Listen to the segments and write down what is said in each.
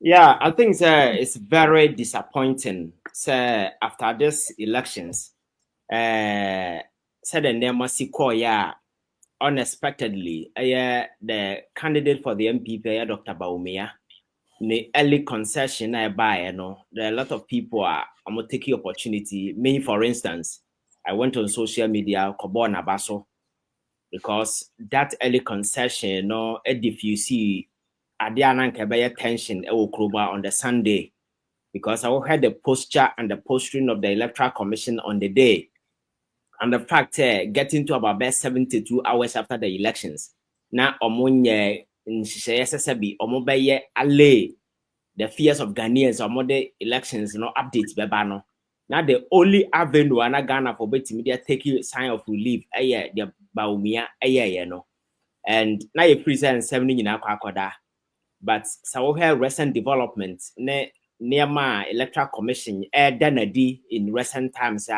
Yeah, I think it's very disappointing. So after this elections, said the name yeah, unexpectedly, the candidate for the MPP, Dr. Baumia, the early concession I buy, there are a lot of people I'm gonna take the opportunity. Me, for instance, I went on social media, Kobo Nabaso, because that early concession, if you see, Adiana Kebaya tension, Kroba on the Sunday, because I heard the posture and the posturing of the Electoral Commission on the day, and the fact getting to about best 72 hours after the elections. Now, Omunye in SSB, Omobeye allay the fears of Ghanaians or the elections, updates bebano. Now the only avenue and Ghana for better media take you sign of relief, the Baumia, and now you present 70 in Akwakoda. But so we have recent developments near my electoral commission danadi in recent times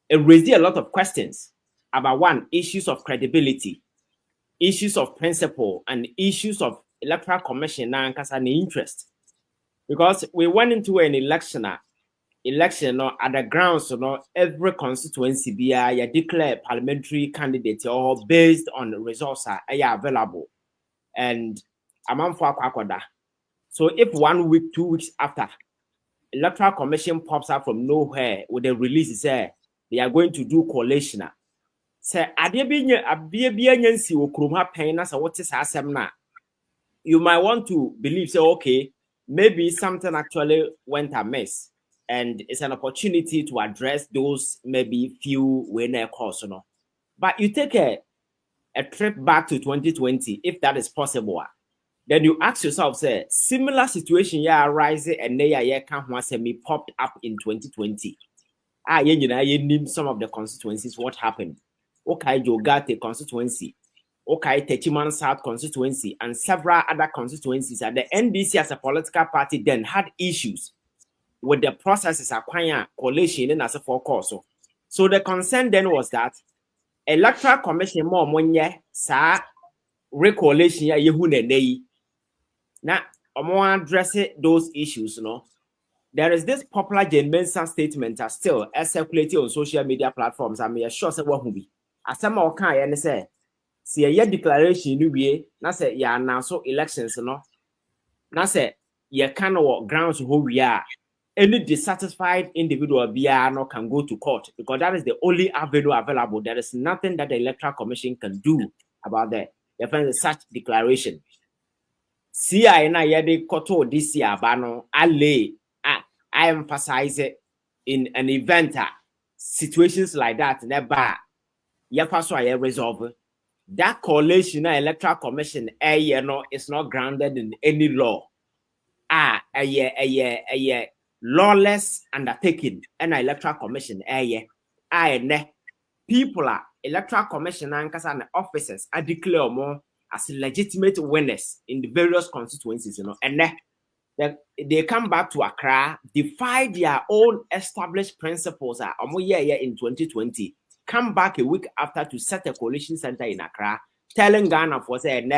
it raised a lot of questions about one issues of credibility, issues of principle, and issues of electoral commission and an interest. Because we went into an election at the grounds, every constituency be a declare parliamentary candidate or based on the results are available. And among for Akwakoda. So if 1 week, 2 weeks after, Electoral Commission pops up from nowhere with a release, say they are going to do coalition. Say Adiabiansi Okruma Pain as a what is asem you might want to believe, say, okay, maybe something actually went amiss. And it's an opportunity to address those maybe few winner calls, But you take a trip back to 2020, if that is possible. Then you ask yourself, say, similar situation yeah arising and yeah can't me popped up in 2020. You name some of the constituencies, what happened? Okay, Jogate constituency, okay, Techiman South constituency, and several other constituencies. And the NDC as a political party then had issues with the processes acquiring coalition and as a forecast. So the concern then was that electoral commission more money sa recoalition ya yehu ne now, I'm going to address those issues, There is this popular Jane Mensah statement that still circulating on social media platforms. I'm sure say what will be. As some more kind and say, see a year declaration you be, na say ya now so elections, Na say you can what grounds who we are. Any dissatisfied individual no can go to court because that is the only avenue available. There is nothing that the Electoral Commission can do about that. You find such declaration. See, I na yede koto this year, bano, I emphasize it in an event, situations like that, never, so I resolve. That coalition, electoral commission, is not grounded in any law. A lawless undertaking, and electoral commission, people are electoral commission and officers are declare more as legitimate winners in the various constituencies, and they come back to Accra, defy their own established principles in 2020, come back a week after to set a coalition center in Accra, telling Ghana for saying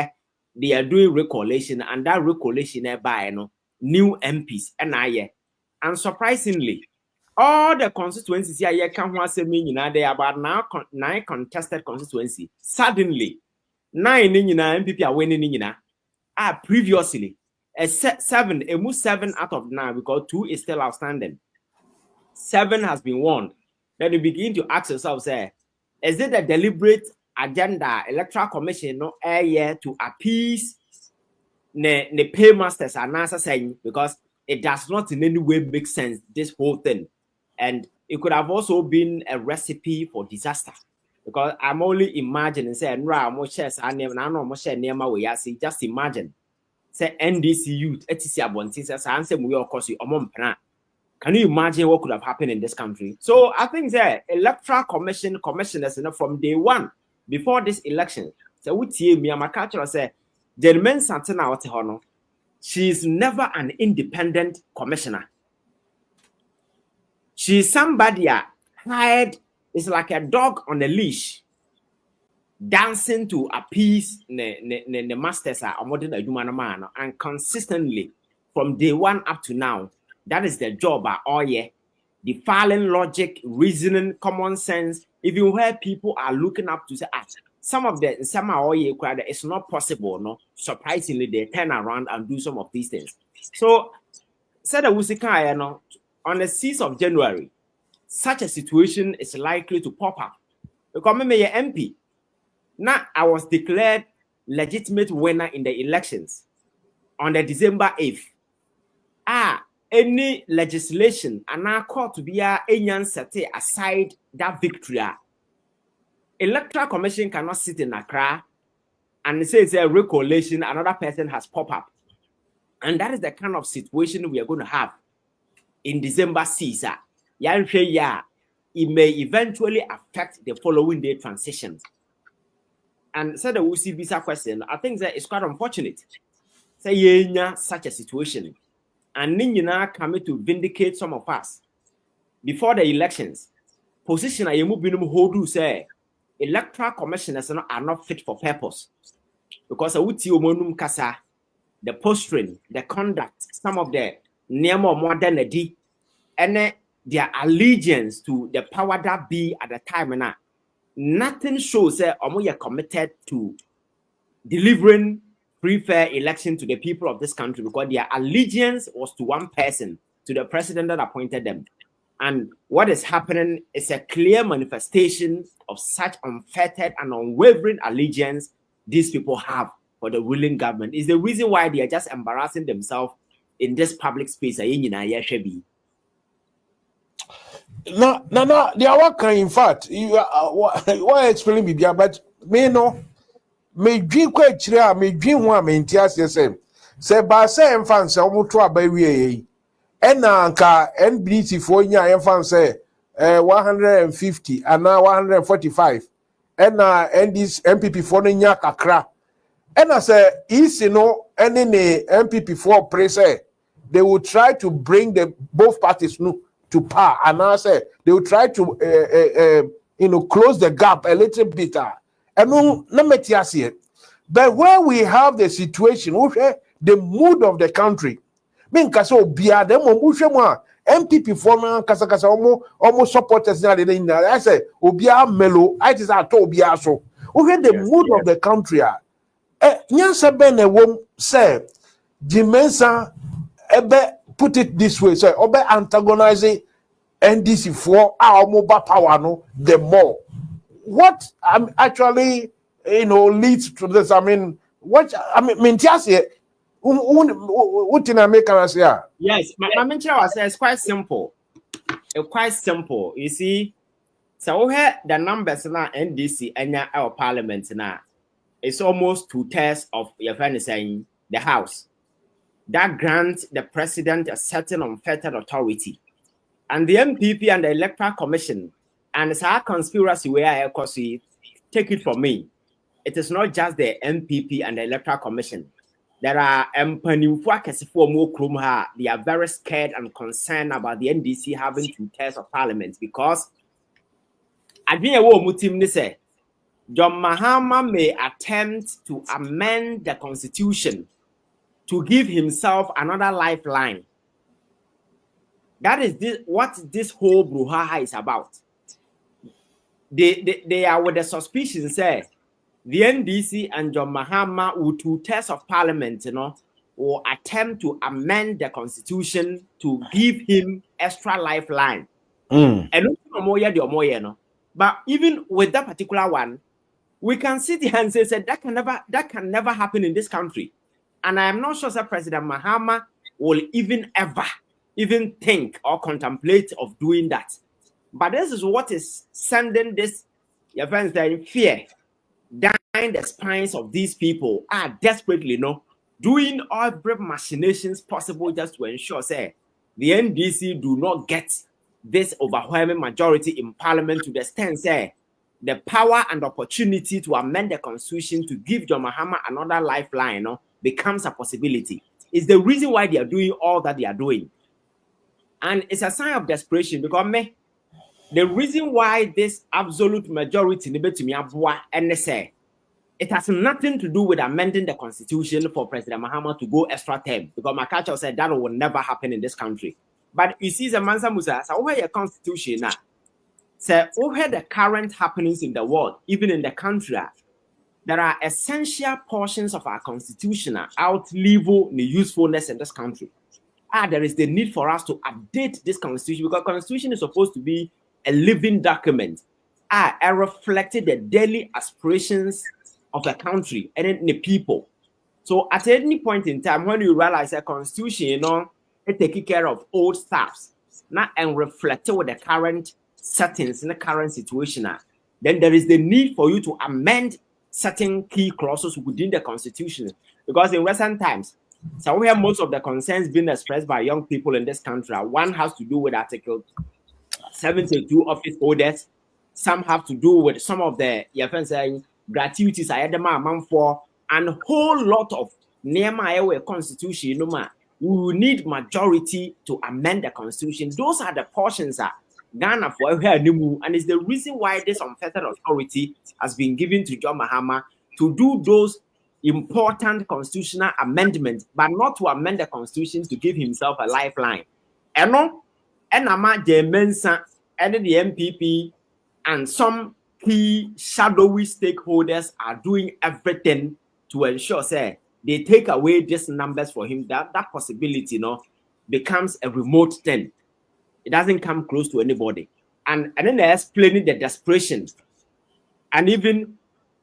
they are doing recoalition, and that recoalition by new MPs and surprisingly, all the constituencies here can once mean they are about now 9 contested constituency. Suddenly, 9 MPP are winning previously. 7, a 7 out of 9 because 2 is still outstanding. 7 has been won. Then you begin to ask yourself, say, is it a deliberate agenda, electoral commission, to appease the paymasters and answer saying because it does not in any way make sense, this whole thing. And it could have also been a recipe for disaster. Because I'm only imagining, say, just imagine. Say NDC youth, etc. Can you imagine what could have happened in this country? So I think the electoral commissioners, from day one, before this election, so we me my culture say, Gentleman Santana Otehono, she is never an independent commissioner. She is somebody hired, it's like a dog on a leash, dancing to appease the masters and consistently from day one up to now. That is the job at all year. Defiling logic, reasoning, common sense. Even where people are looking up to say, some of the all year it's not possible. No, surprisingly, they turn around and do some of these things. So, said the Wusika, no, on the 6th of January, such a situation is likely to pop up. Because me MP. Now I was declared legitimate winner in the elections on the December 8th. Any legislation and now court to be a set aside that victory. Electoral Commission cannot sit in Accra and say it's a recollation, another person has popped up. And that is the kind of situation we are going to have in December 6th. It may eventually affect the following day transitions. And so the Bisa question, I think that it's quite unfortunate. Say such a situation. And Nina coming to vindicate some of us before the elections. Position I hold say electoral commissioners are not fit for purpose. Because I would see kasa, the posturing, the conduct, some of the near more modernity, and their allegiance to the power that be at the time and nothing shows that are committed to delivering free fair election to the people of this country, because their allegiance was to one person, to the president that appointed them. And what is happening is a clear manifestation of such unfettered and unwavering allegiance these people have for the ruling government. Is the reason why they are just embarrassing themselves in this public space. No, they are working. In fact, you are explaining me, but me no. Me dream quite clear, me dream one maintains the same. Say, by saying fans, I will try by we. And now, NBC for your fans say 150 and now 145. And now, and this MPP for the Nyaka. And I say, easy no, any MPP for press, they will try to bring the both parties to par. And I say, they will try to, close the gap a little bit. But where we have the situation, the mood of the country, MPP for now, almost supporters now. I say, Obia Melo, I just told Obia so. The mood of the country. Nyansa Ben a wom say, Jimensa put it this way, say, Obe antagonizing NDC for our mobile power, no, the more. What actually leads to this? I mean, just what in America say? Yes, my mentor was it's quite simple. It's quite simple. You see, so we have the numbers now NDC and our parliament now. It's almost 2/3 of your friend saying the house that grants the president a certain unfettered authority, and the MPP and the Electoral Commission. And it's our conspiracy where I take it from me. It is not just the MPP and the Electoral Commission. There are they are very scared and concerned about the NDC having 2/3 of parliament, because I think say John Mahama may attempt to amend the constitution to give himself another lifeline. That is what this whole brouhaha is about. They are with the suspicion, say, the NDC and John Mahama, with 2/3 of parliament, will attempt to amend the constitution to give him extra lifeline. And but even with that particular one, we can sit here and say that can never happen in this country. And I am not sure that President Mahama will even ever think or contemplate of doing that. But this is what is sending this your friends in fear down the spines of these people are desperately doing all brave machinations possible just to ensure say the NDC do not get this overwhelming majority in parliament, to the extent say the power and opportunity to amend the constitution to give John Mahama another lifeline becomes a possibility. It's the reason why they are doing all that they are doing. And it's a sign of desperation, because the reason why this absolute majority and say it has nothing to do with amending the constitution for President Mahama to go extra term, because Makacha said that will never happen in this country. But you see, the Mansa Musa, so where your constitution now, so over the current happenings in the world, even in the country, there are essential portions of our constitution that outlive the usefulness in this country. There is the need for us to update this constitution, because constitution is supposed to be a living document. It reflected the daily aspirations of the country and the people. So at any point in time, when you realize a constitution, it takes care of old stuffs, not and reflect with the current settings in the current situation, then there is the need for you to amend certain key clauses within the constitution. Because in recent times, so we have most of the concerns being expressed by young people in this country. One has to do with Article 72 office holders. Some have to do with some of the gratuities I had for, and a whole lot of near my constitution. We will need majority to amend the constitution. Those are the portions that Ghana for here, and it's the reason why this unfettered authority has been given to John Mahama to do those important constitutional amendments, but not to amend the constitution to give himself a lifeline. And Ama Jemensa and the MPP and some key shadowy stakeholders are doing everything to ensure, say, they take away these numbers for him. That possibility, becomes a remote thing. It doesn't come close to anybody. And then they're explaining the desperation. And even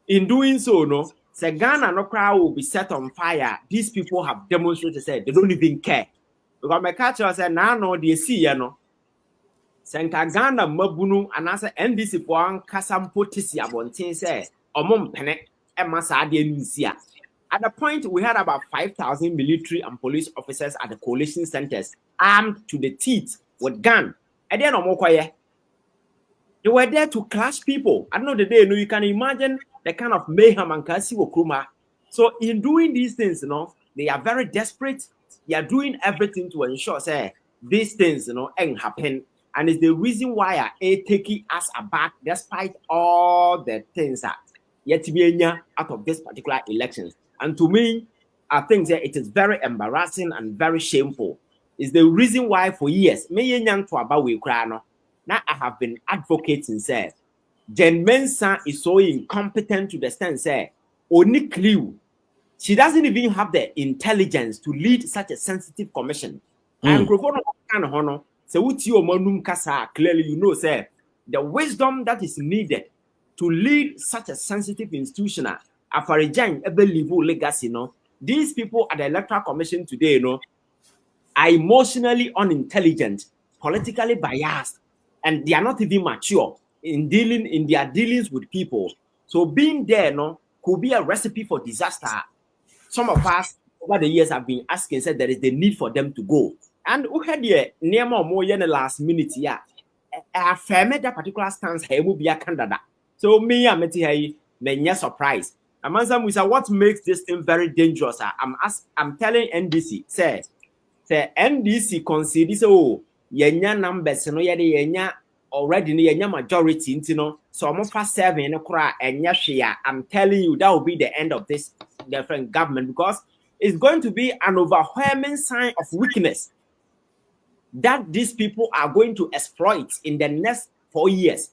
in doing so, say Ghana no crowd will be set on fire. These people have demonstrated, say they don't even care. Because my culture said, no, they see, Senka Ghana mabunu and answer NDC for one Kasampo Tisi Abontin say, Omom Pene, Emma Sadia Nusia. At the point, we had about 5,000 military and police officers at the coalition centers, armed to the teeth with gun. And then they were there to clash people. I don't know the day, you can imagine the kind of mayhem and kasi okruma. So in doing these things, they are very desperate. They are doing everything to ensure, say, these things, ain't happen. And it's the reason why taking us aback, despite all the things that yet to be out of this particular election. And to me, I think that it is very embarrassing and very shameful. It's the reason why for years, now I have been advocating, say, Jen Mensa is so incompetent to the extent, say, only clue. She doesn't even have the intelligence to lead such a sensitive commission. And so clearly, say, the wisdom that is needed to lead such a sensitive institution, legacy, these people at the Electoral Commission today, are emotionally unintelligent, politically biased, and they are not even mature in their dealings with people. So being there, could be a recipe for disaster. Some of us over the years have been asking, said there is the need for them to go. And we had the near more in the last minute, I affirmed that particular stance. He will be a candidate. So me, I'm surprised. Amansa, what makes this thing very dangerous? I'm telling NDC, say NDC consider so yenya numbers no yenya already yenya majority so I'm for 7 I'm telling you that will be the end of this different government, because it's going to be an overwhelming sign of weakness that these people are going to exploit in the next 4 years.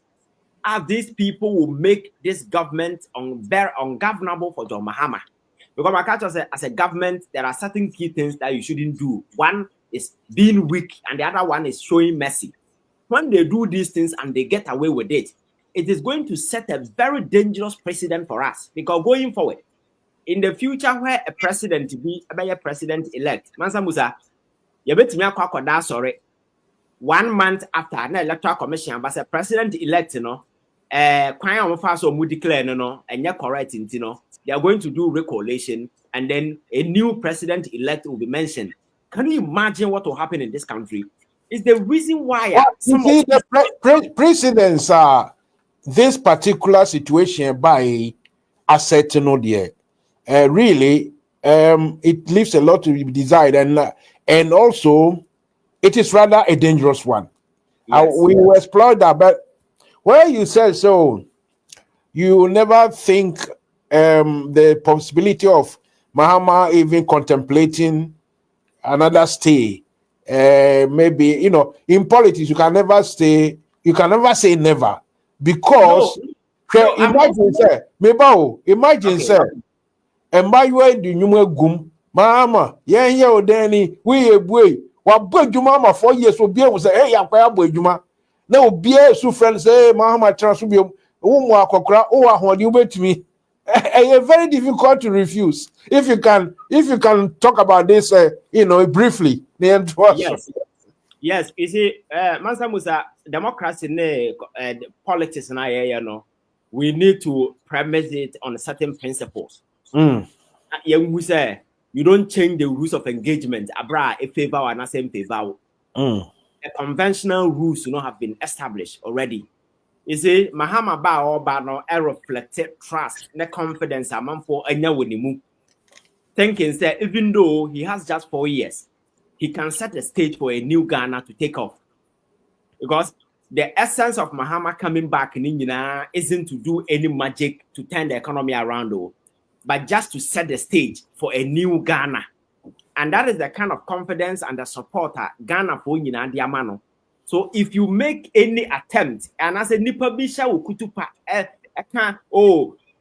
As these people will make this government ungovernable for John Mahama. Because my culture says, as a government, there are certain key things that you shouldn't do. One is being weak, and the other one is showing mercy. When they do these things and they get away with it, it is going to set a very dangerous precedent for us. Because going forward, in the future, where a president be a president-elect, Mansa Musa, you bet me a sorry. 1 month after an electoral commission, but a president-elect, declare and you're correct, they are going to do recollation, and then a new president-elect will be mentioned. Can you imagine what will happen in this country? It's the reason why the precedents are this particular situation by a certain there. Really, it leaves a lot to be desired, and also it is rather a dangerous one. Yes. We will explore that, but where you said so, you never think the possibility of Mahama even contemplating another stay. Maybe, in politics, you can never say never, No, because no, I'm not. imagine, sir, imagine, Okay, sir, and by you the numer gum, Mama, yeah, or Danny, we a boy, what boy you mama 4 years will be able to say, hey, I'm boy, Juma. Now, be a so friends say, Mahama transfer, what you bet me. Very difficult to refuse. If you can talk about this, briefly. yes, yes. You see, Mansa Musa, democracy, politics, and we need to premise it on certain principles. Mm, Yeah, we say you don't change the rules of engagement. Abra, a favor and a same favor. mm, The conventional rules, have been established already. You see, Mahama ba or ba no, reflected trust, the confidence among for anya wonimu. Thinking that even though he has just 4 years, he can set the stage for a new Ghana to take off. Because the essence of Mahama coming back in India isn't to do any magic to turn the economy around, though, but just to set the stage for a new Ghana. And that is the kind of confidence and the support Ghana for Diamano. So if you make any attempt, and as a nipa bisha ukutupa,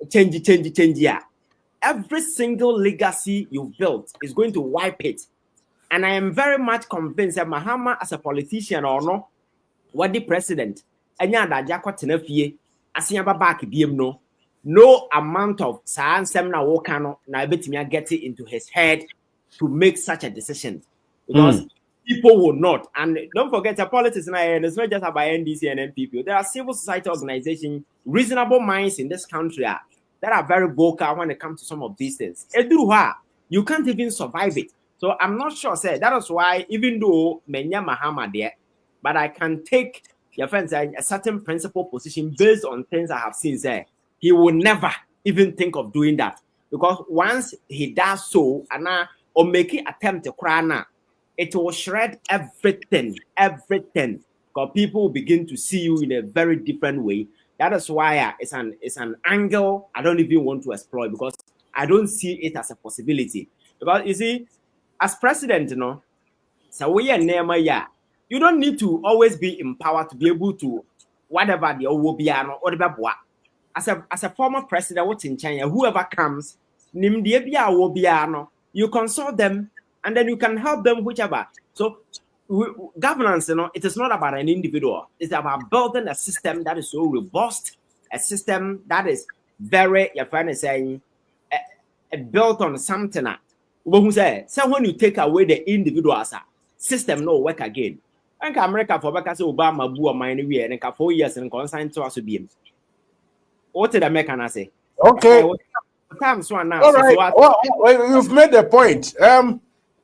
change, yeah. Every single legacy you've built is going to wipe it. And I am very much convinced that Mahama, as a politician or no, what the president, and yada jako tenefie, asiaba back biem no amount of science na wokano na betimia get it into his head to make such a decision, because mm, people will not. And don't forget, the politics and it's not just about NDC and NPP. There are civil society organizations, reasonable minds in this country that are very vocal when it comes to some of these things. You can't even survive it. So I'm not sure, say that is why, even though Menya Mahama there, but I can take your friends a certain principle position based on things I have seen there. He will never even think of doing that, because once he does so, and or make an attempt to cry now, it will shred everything. Because people will begin to see you in a very different way. That is why it's an angle I don't even want to explore, because I don't see it as a possibility. Because you see, as president, so we are near you don't need to always be empowered to be able to whatever the owobiano or the boa. As a former president, what's in China, whoever comes, you consult them and then you can help them whichever. So governance, it is not about an individual. It's about building a system that is so robust, a system that is very, your friend is saying, built on something. Who say, so when you take away the individuals, system no work again. And America for back as Obama boo mine we and 4 years and consign to us to be. What did American say? okay. Time so now. All So right. what? Well, you've made the point.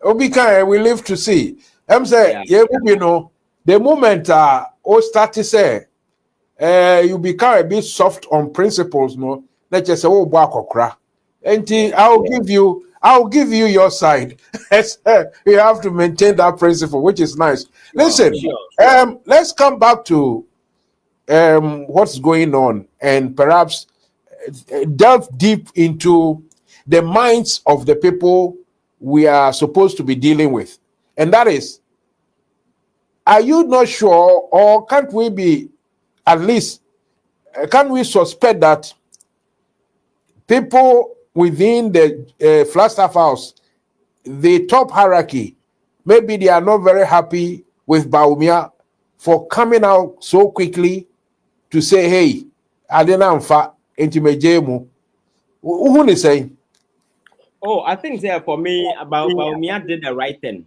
Obika, we live to see. Say, Yeah. yeah, the moment start to say, you become a bit soft on principles, no. Let's just say, oh, bakokra. And Yeah. I'll give you your side. You have to maintain that principle, which is nice. Sure. Listen, let's come back to what's going on, and perhaps delve deep into the minds of the people we are supposed to be dealing with. And that is, are you not sure, or can't we be at least, can we suspect that people within the Flagstaff House, the top hierarchy, maybe they are not very happy with Baumia for coming out so quickly to say, hey, Adena Mfa, Intimejemu. Who is saying? Oh, I think there for me about me, I did the right thing.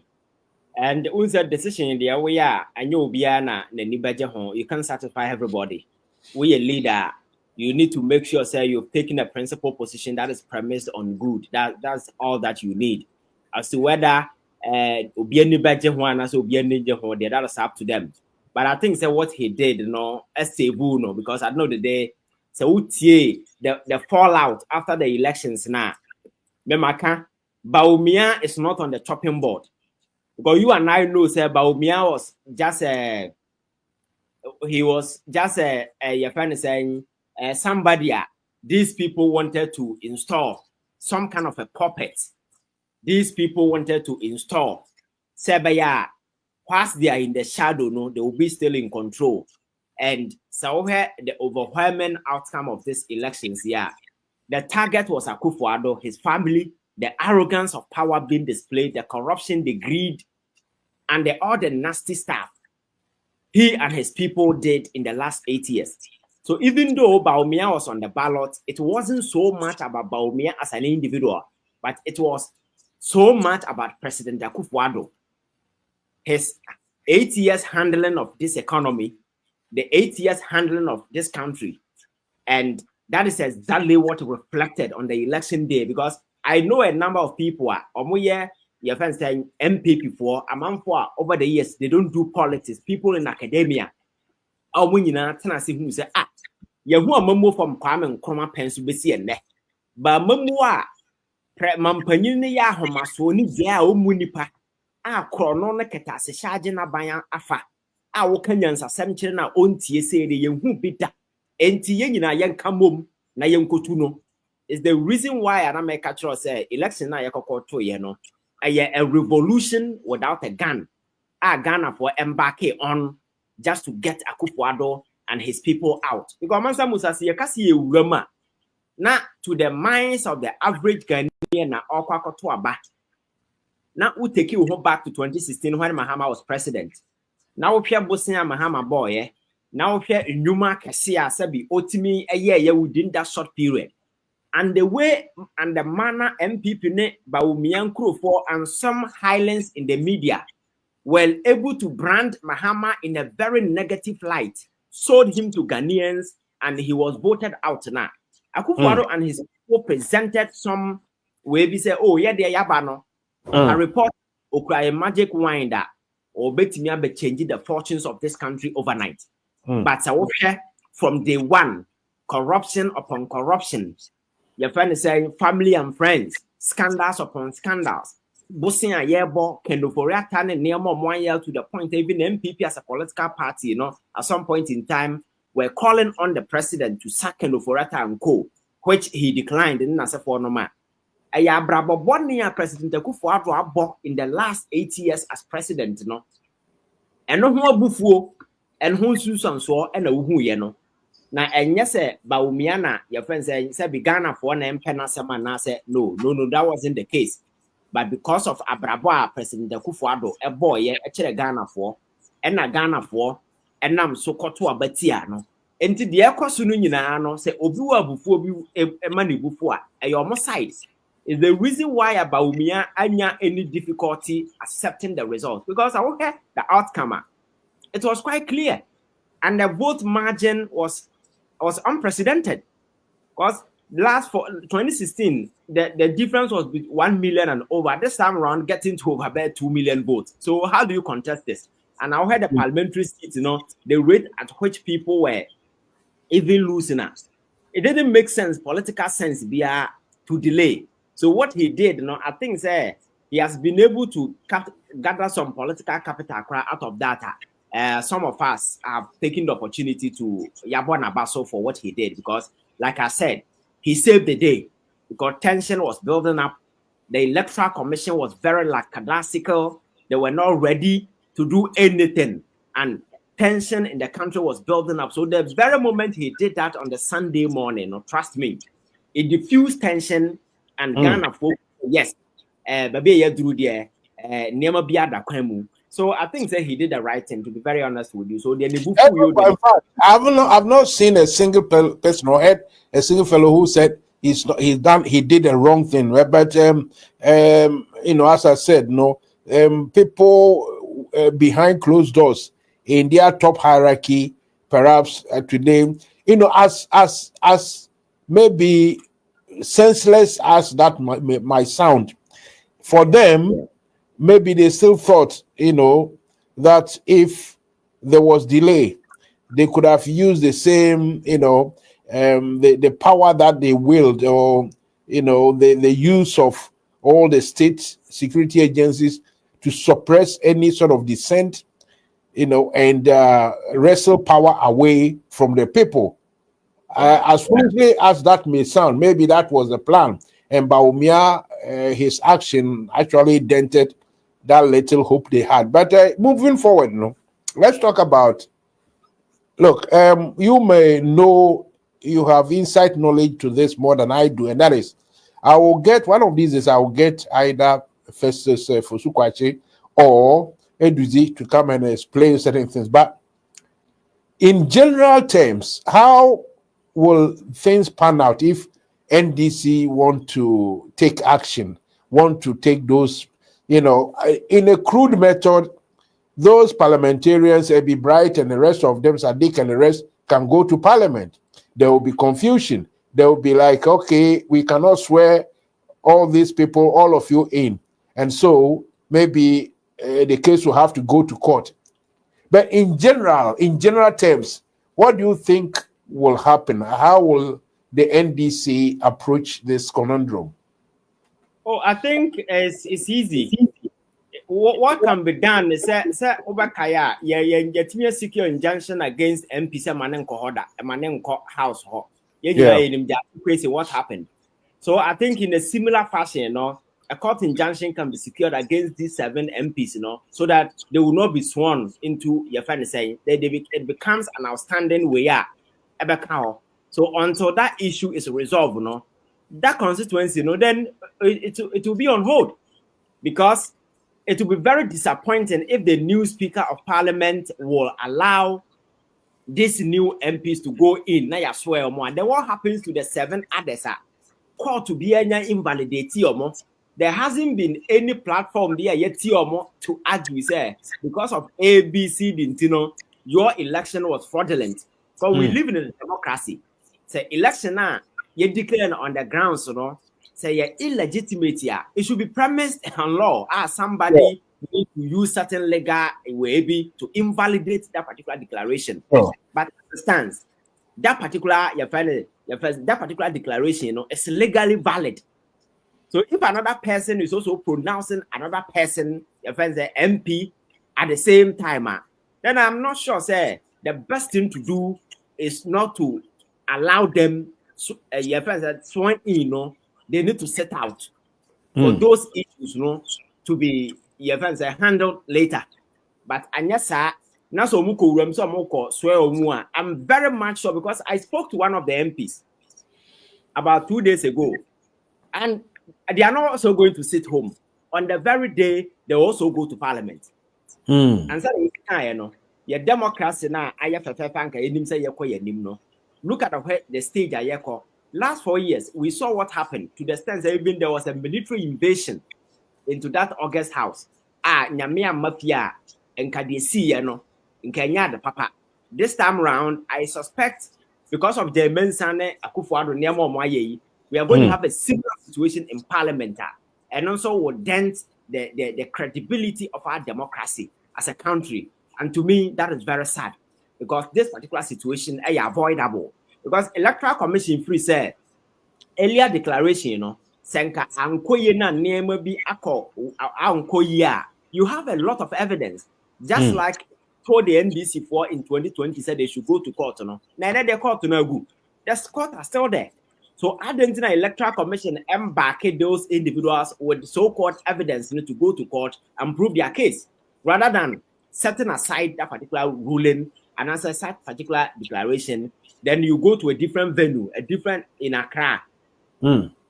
And also decision in the way and you'll be na you can't satisfy everybody. We a leader, you need to make sure say you've taken a principal position that is premised on good. That's all that you need. As to whether obi ani beje ho ana so obi ani je ho, that is up to them. But I think say what he did, because I know the day so the fallout after the elections now. Memaka, Baumia is not on the chopping board. Because you and I know, sir, Baumia was just he was just your friend is saying somebody. These people wanted to install some kind of a puppet. These people wanted to install Sebaya. Whilst they are in the shadow, no, they will be still in control. And so where the overwhelming outcome of these elections, yeah, the target was Akufo-Addo, his family, the arrogance of power being displayed, the corruption, the greed, and all the nasty stuff he and his people did in the last 8 years. So even though Bawumia was on the ballot, it wasn't so much about Bawumia as an individual, but it was so much about President Akufo-Addo, his 8 years handling of this economy, the 8 years handling of this country. And that is exactly what reflected on the election day, because I know a number of people are your friends saying MPP for a month for over the years, they don't do politics. People in academia, when you know, who say, you who are memo from Kwame Nkrumah pencil be see ne. But memoir, mampanyin ya homaso ni dia o munipa. Krono na keta se charge na ban afa. Wo kanyansa sem kire na ontie se de yehu bida. Enti ye nyina yen kamom na yen kotu no. Is the reason why America say election na yekokoto ye no. A revolution without a gun. Ghana for embark on just to get Akufo-Addo and his people out. Because Mansa Musa si yakasi urama na to the minds of the average Ghanaian na okwakoto aba. Now we take you back to 2016 when Mahama was president. Now we hear Bosnia Mahama boy. Now we hear Numa Kasia Sabi Otimi a year within that short period. And the way and the manner MPP ne Bawumia for and some highlands in the media were able to brand Mahama in a very negative light, sold him to Ghanaians, and he was voted out now. Akufo-Addo and his people presented some way we say, oh, yeah, they're Yabano. A report a magic wine that or betting be changing the fortunes of this country overnight. But from day one, corruption upon corruption. Your friend is saying family and friends, scandals upon scandals. Bossing a yearbo, Kendoforia turn near more 1 year to the point even MPP as a political party, at some point in time, were calling on the president to sack Kendoforia and co, which he declined in as a former. President Akufo-Addo in the last 8 years as president, and no more buffo and who Susan saw and a who no. Now, and yes, Bawumia, your friend said, began for an Penasama. Said, no, that wasn't the case. But because of Abrabo, President Akufo-Addo, a boy, a Ghana for, and a Ghana for, and I'm so caught to a Batiano. And to the Equasunino, say, Obua before a money before, a your side. Is the reason why Bawumia anya any difficulty accepting the results, because I look at the outcome. It was quite clear, and the vote margin was unprecedented. Because last for 2016, the difference was 1 million and over. This time around, getting to over about 2 million votes. So how do you contest this? And I heard the parliamentary seats, the rate at which people were even losing us. It didn't make sense, political sense, to delay. So what he did, I think he has been able to gather some political capital out of data. Some of us have taken the opportunity to Yabon Abaso for what he did, because, like I said, he saved the day because tension was building up. The Electoral Commission was very lackadaisical. They were not ready to do anything, and tension in the country was building up. So the very moment he did that on the Sunday morning, trust me, it diffused tension. And Ghana folk, yes, baby, drew there, never be at the. So I think that he did the right thing, to be very honest with you. So the in fact, I've not seen a single person or heard a single fellow who said he did the wrong thing. Right? But as I said, people behind closed doors in their top hierarchy, perhaps today, as maybe senseless as that might sound, for them, maybe they still thought, that if there was delay, they could have used the same, the power that they willed, or, the use of all the state security agencies to suppress any sort of dissent, and wrestle power away from the people. Yeah. As foolishly as that may sound, maybe that was the plan. And Baumia, his action actually dented that little hope they had. But moving forward, let's talk about. Look, you may know, you have insight knowledge to this more than I do, and that is, I will get one of these. Is I will get either Festus Fosukwache or Eduzi to come and explain certain things. But in general terms, how will things pan out if NDC want to take action, want to take those, in a crude method, those parliamentarians, Ebi Bright and the rest of them, Sadiq and the rest, can go to parliament. There will be confusion. There will be like, okay, we cannot swear all these people, all of you in. And so maybe the case will have to go to court. But in general terms, what do you think will happen? How will the NDC approach this conundrum? Oh, I think it's easy. What can be done is say Obakaya, get me a secure injunction against MP Manen Kohoda, a Manen house. Yeah. Crazy what happened. So I think in a similar fashion, a court injunction can be secured against these 7 MPs, so that they will not be sworn into your friend saying that it becomes an outstanding way. So until that issue is resolved, that constituency, then it will be on hold, because it will be very disappointing if the new Speaker of Parliament will allow these new MPs to go in. Now you swear more. Then what happens to the 7 others? Court to be invalidate or there hasn't been any platform there yet to argue say because of ABC your election was fraudulent. Because we live in a democracy. Say election you declare on the grounds, say you're illegitimate. It should be premised on law. Yeah. Somebody need to use certain legal way to invalidate that particular declaration. Oh. But stands that particular that particular declaration, is legally valid. So if another person is also pronouncing another person, your friends say MP at the same time, then I'm not sure. Say the best thing to do is not to allow them. Your friends are sworn in. They need to set out for those issues, to be your friends say handled later. But anyasa na so muko uram so muko swear omu. I'm very much sure, because I spoke to one of the MPs about 2 days ago, and they are not also going to sit home. On the very day, they also go to parliament. And so, your democracy now, I have a fanka, say no. Look at the stage I call. Last 4 years, we saw what happened, to the extent that even there was a military invasion into that August house. Nyamia mafia and kadesi in Kenya the papa. This time round, I suspect because of the mensane Akufo-Addo Nemo Moaye, we are going to have a similar situation in parliament, and also will dent the credibility of our democracy as a country. And to me, that is very sad, because this particular situation is avoidable. Because Electoral Commission free said earlier declaration, senka ankoye na name bi ako ankoye, you have a lot of evidence. Just like told the NDC for in 2020 said they should go to court, now the court no go. The court are still there. So Argentina Electoral Commission embark those individuals with so-called evidence to go to court and prove their case, rather than setting aside that particular ruling and answer that particular declaration. Then you go to a different venue, a different in Accra.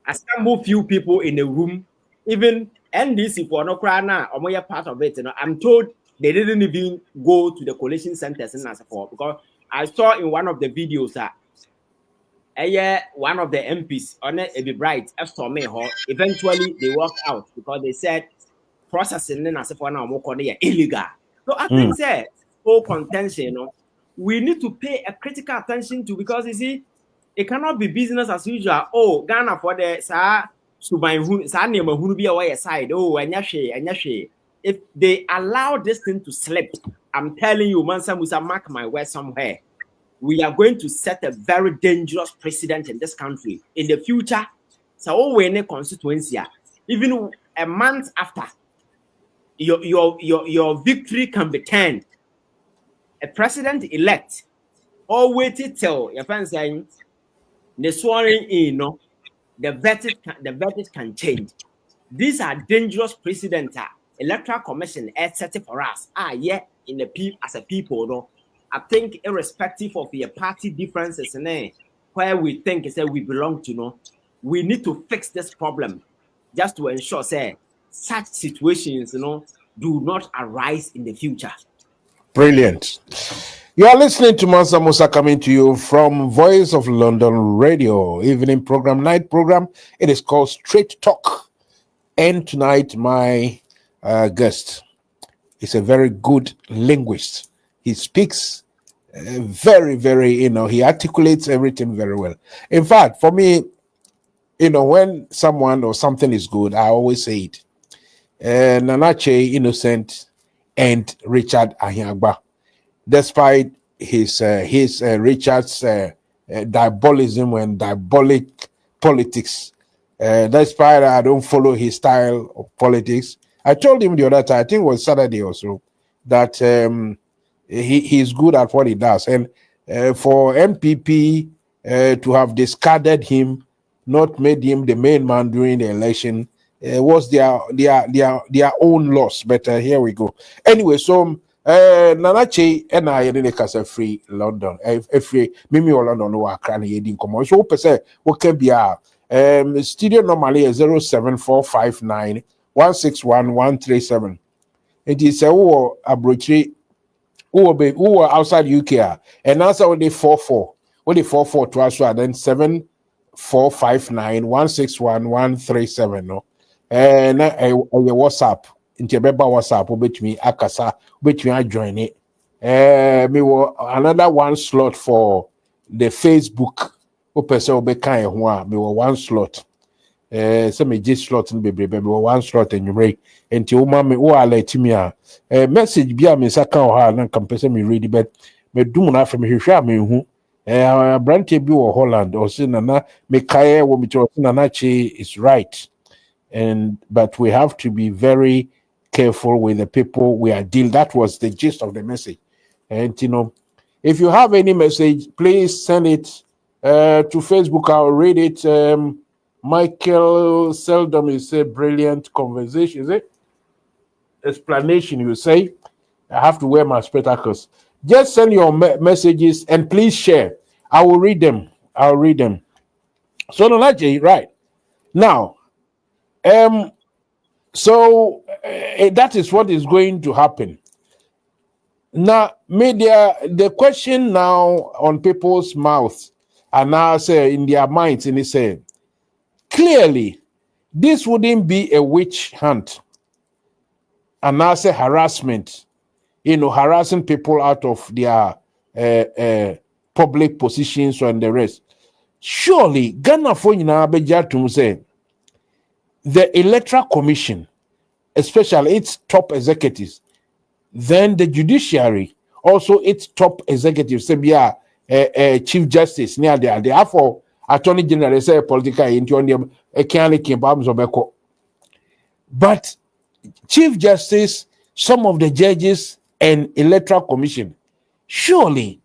Assemble few people in a room, even NDC for no crana or part of it. I'm told they didn't even go to the collation centers and support, because I saw in one of the videos that one of the MPs on it be bright after me, eventually they walked out because they said processing as if illegal. So I think say whole contention, we need to pay a critical attention to, because you see, it cannot be business as usual. Oh, Ghana for the side. Oh, and if they allow this thing to slip, I'm telling you, Mansa Musa, mark my word somewhere, we are going to set a very dangerous precedent in this country in the future. So, when a constituency, even a month after your victory can be turned, a president elect, or wait till your friends saying The swearing in, no, the verdict can change. These are dangerous precedents. Electoral Commission is set for us. Yeah, in the as a people, no. I think irrespective of your party differences, where we think is that we belong to, no, we need to fix this problem just to ensure, say, such situations, do not arise in the future. Brilliant. You are listening to Mansa Musa coming to you from Voice of London Radio, evening program, night program. It is called Straight Talk. And tonight, my guest is a very good linguist. He speaks very, very, he articulates everything very well. In fact, for me, when someone or something is good, I always say it. Nanache Innocent and Richard Ahiagba, despite his Richard's diabolism and diabolic politics. Despite I don't follow his style of politics. I told him the other time, I think it was Saturday or so, that he's good at what he does. And for MPP to have discarded him, not made him the main man during the election, was their own loss. But here we go. Anyway, so Nanache and I didn't cast free London. Free Mimi or London no Accra yedin komo. So pese what can be studio normally is 07459 161 137. It is a abrochi who are outside UK and also with the 44. With the 44 to us, then 7459 161 137. No, and a WhatsApp. Into WhatsApp, which me akasa, which me I join it. Me another one slot for the Facebook. Person be kind me one slot. So me just slot in baby one slot and you break until me who are let me message be a me saka or ha na person me read but me do na from me hwehwe me hu branch bi or Holland or say na me kae wo me to na is right. But we have to be very careful with the people we are dealing. That was the gist of the message. And if you have any message, please send it to Facebook. I'll read it. Michael Seldom, you say brilliant conversation, is it? Explanation, you say. I have to wear my spectacles. Just send your messages and please share. I will read them. I'll read them. So Nanaje, right now, so that is what is going to happen. Now, media, the question now on people's mouths and now say in their minds, and they say, clearly, this wouldn't be a witch hunt and now say harassment, harassing people out of their public positions and the rest. Surely, Ghana for to say the Electoral Commission, especially its top executives, then the judiciary, also its top executives, say, Chief Justice, near there, therefore, Attorney General, say, political into a can't but Chief Justice, some of the judges, and Electoral Commission, surely,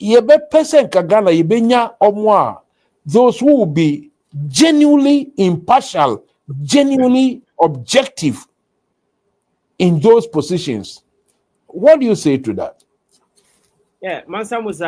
yebe person kagana yebenya omwa, those who will be genuinely impartial, genuinely objective in those positions. What do you say to that? Yeah, Mansa Musa